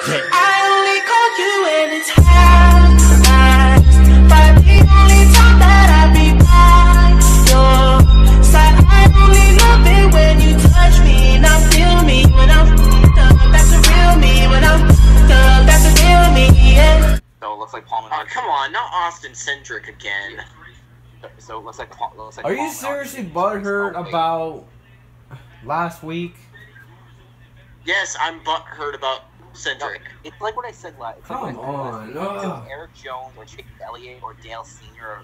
I only call you when it's half-past, but the only time that I be by your side, I only love it when you touch me. Now feel me when I'm up, that's the real me. When I'm up, that's the real me, yeah. So it looks like Palm and Oh, come on, not Austin Cindric again. So it looks like Are you seriously butthurt about last week? Yes, I'm butthurt about Cindric. It's like what I said last. Come on. Eric Jones or Chase Elliott or Dale Sr.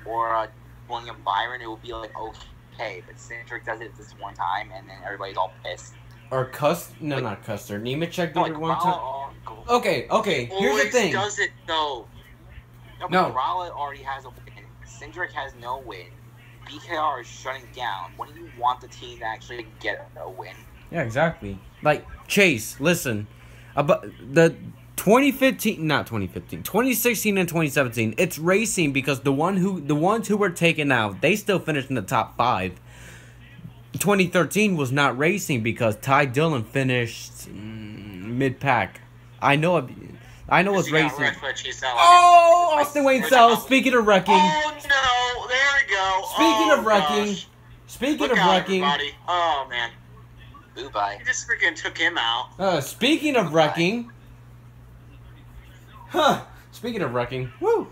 or William Byron, it would be like okay, but Cindric does it this one time, and then everybody's all pissed. Or not Custer. Nemechek did it one time. Okay. Here's the thing. Does it though? No. Raleigh already has a win. Cindric has no win. BKR is shutting down. When do you want the team to actually get a win? Yeah, exactly. Like, Chase, listen. About the 2016 and 2017, it's racing because the ones who were taken out, they still finished in the top 5. 2013 was not racing because Ty Dillon finished mid-pack. I know it's racing. Oh, Austin Wayne Sells. Speaking of wrecking. Oh no, there we go. Speaking of wrecking. Oh man. Bye. He just freaking took him out. Speaking of wrecking. Speaking of wrecking. Woo.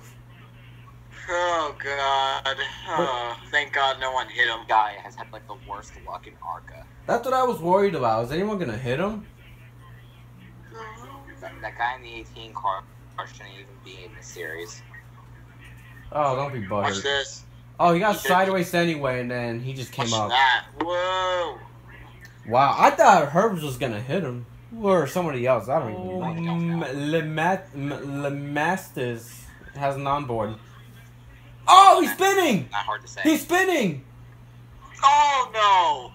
Oh god. Oh, thank God no one hit him. Guy has had like the worst luck in ARCA. That's what I was worried about. Is anyone gonna hit him? That guy in the 18 car shouldn't even be in this series. Oh, don't be butthurt. Watch this. Oh, he got sideways anyway, and then he just came up. That. Whoa. Wow, I thought Herbs was gonna hit him. Or somebody else. I don't even know. Lemastis has an onboard. Oh, he's spinning! Not hard to say. He's spinning! Oh no!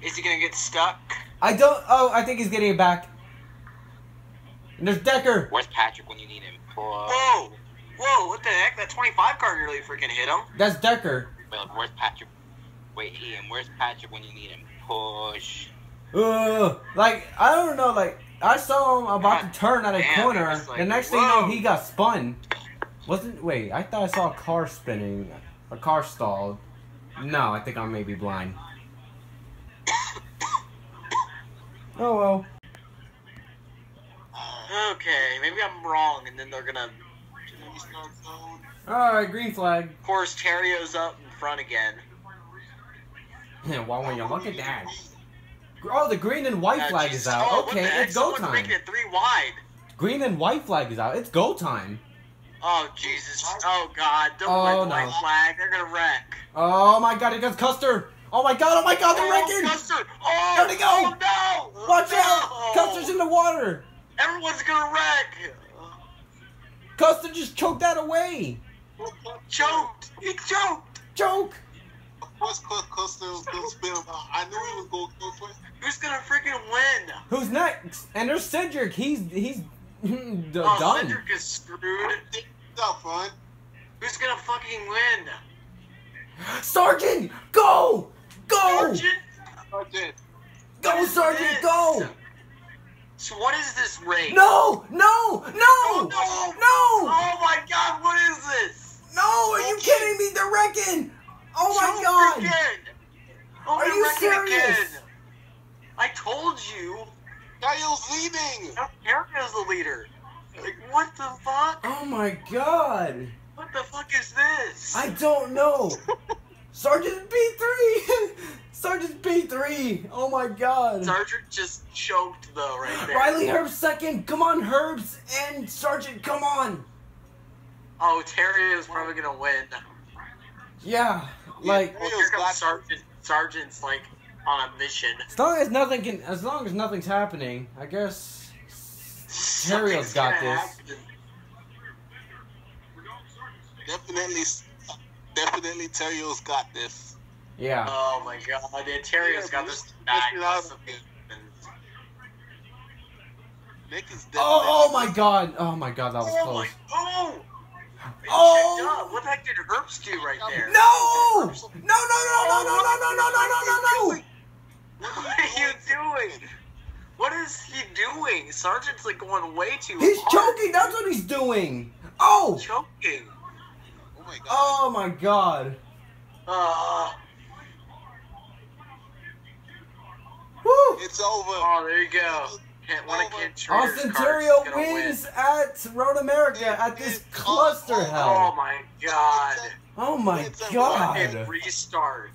Is he gonna get stuck? I think he's getting it back. And there's Decker. Where's Patrick when you need him? Whoa! Whoa, what the heck? That 25 car nearly freaking hit him. That's Decker. Well, where's Patrick? Wait, Ian, where's Patrick when you need him? Push. Like, I don't know, like, I saw him about to turn at a corner. Like, the next thing you know, he got spun. Wait, I thought I saw a car spinning. A car stalled. No, I think I may be blind. Oh well. Okay, maybe I'm wrong, and then they're gonna. Alright, green flag. Of course, Terrio's up in front again. Yeah, well, when you look at that. Oh, the green and white flag is out. Okay, it's go time. Making it 3 wide. Green and white flag is out. It's go time. Oh Jesus! Oh God! Don't white flag. They're gonna wreck. Oh my God! It got Custer. Oh my God! They're wrecking. Custer! Oh, there they go! Oh no! Watch out! Custer's in the water. Everyone's gonna wreck. Custer just choked that away. Choked. He choked. Choke. What's Custer was gonna spin him out? I knew he was going to go. Who's gonna freaking win? Who's next? And there's Cindric. He's done. Cindric is screwed. Not fun. Who's gonna fucking win? Sergeant, go! Go! Sergeant. Go, Sergeant, go! So what is this race? No! Oh my God! What is this? No! Are you kidding me? They're wrecking! Oh my God! Oh, are you serious? Again. I told you. Daniel's leading. Erica's the leader. Like, what the fuck? Oh my God! What the fuck is this? I don't know. Sergeant B3. Sergeant B3. Oh my God. Sergeant just choked though right there. Riley Herbs second. Come on, Herbs and Sergeant. Come on. Oh, Terry is probably gonna win. Yeah, like. Well, here comes Sergeant. Sergeant's like on a mission. As long as nothing's happening, I guess. Terrio's got this. Definitely Terrio's got this. Yeah. Oh my God, Terrio's got this back. Oh my God! Oh my God, that was close. Oh! What the heck did Herbs do right there? No! No! doing? What is he doing? Sergeant's like going way too He's hard. choking. That's what he's doing. Oh. Choking. Oh my god. Oh my god. Woo. It's over. Oh, there you go. One of Ken Schrader's Austin cards Terrio is gonna wins at Road America at this cluster win. hell. Oh my god. Oh my And god. restart.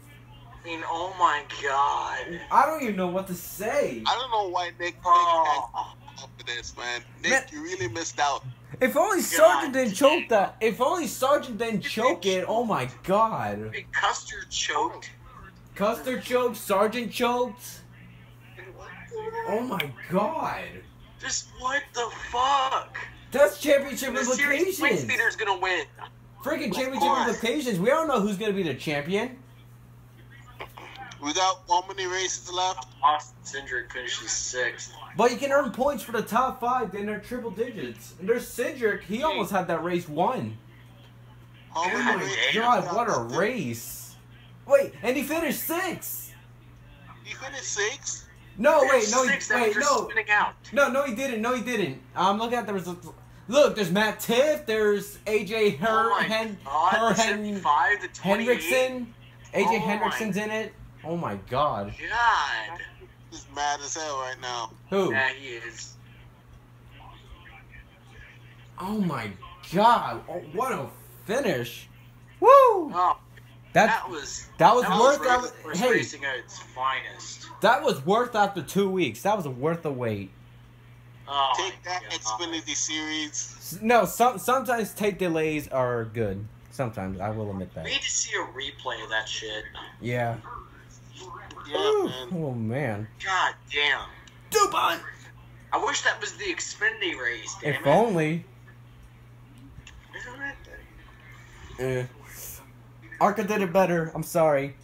I mean, oh my god. I don't even know what to say. I don't know why Nick Oh. had up for this, man. Nick, Man. you really missed out. If only Sergeant didn't choke that. If only Sergeant didn't choke it. Oh my god. Big Custer choked. Custer choked. Sergeant choked. Oh my god. Just what the fuck? That's championship The series Wing implications. Speeder's gonna win. Freaking Of championship course. implications. We don't know who's gonna be the champion. We got how many races left? Austin Cindric finishes 6th. But you can earn points for the top 5, then they're triple digits. And there's Cindric, he almost had that race won. How God many races damn. God, left? what a race. Wait, and he finished 6th. He finished 6th? No, wait, no, Sixth wait, after no. spinning out. No, he didn't. No, he didn't. I'm looking at the results. Look, there's Matt Tiff, there's AJ Oh my god, the 75, the 28. Hendrickson. AJ Oh Hendrickson's in it. Oh my god. God. He's mad as hell right now. Who? Yeah, he is. Oh my god. Oh, what a finish. Woo! Oh, that was worth racing, hey, racing at its finest. that was worth after 2 weeks. That was worth the wait. Oh, Take my that, God. Xfinity Series. No, sometimes tape delays are good. Sometimes, I will admit that. We need to see a replay of that shit. Yeah. Yeah, Ooh, man. oh man. God damn. Dubon! I wish that was the Xfinity race, damn If it. only. Isn't it? ARCA did it better. I'm sorry.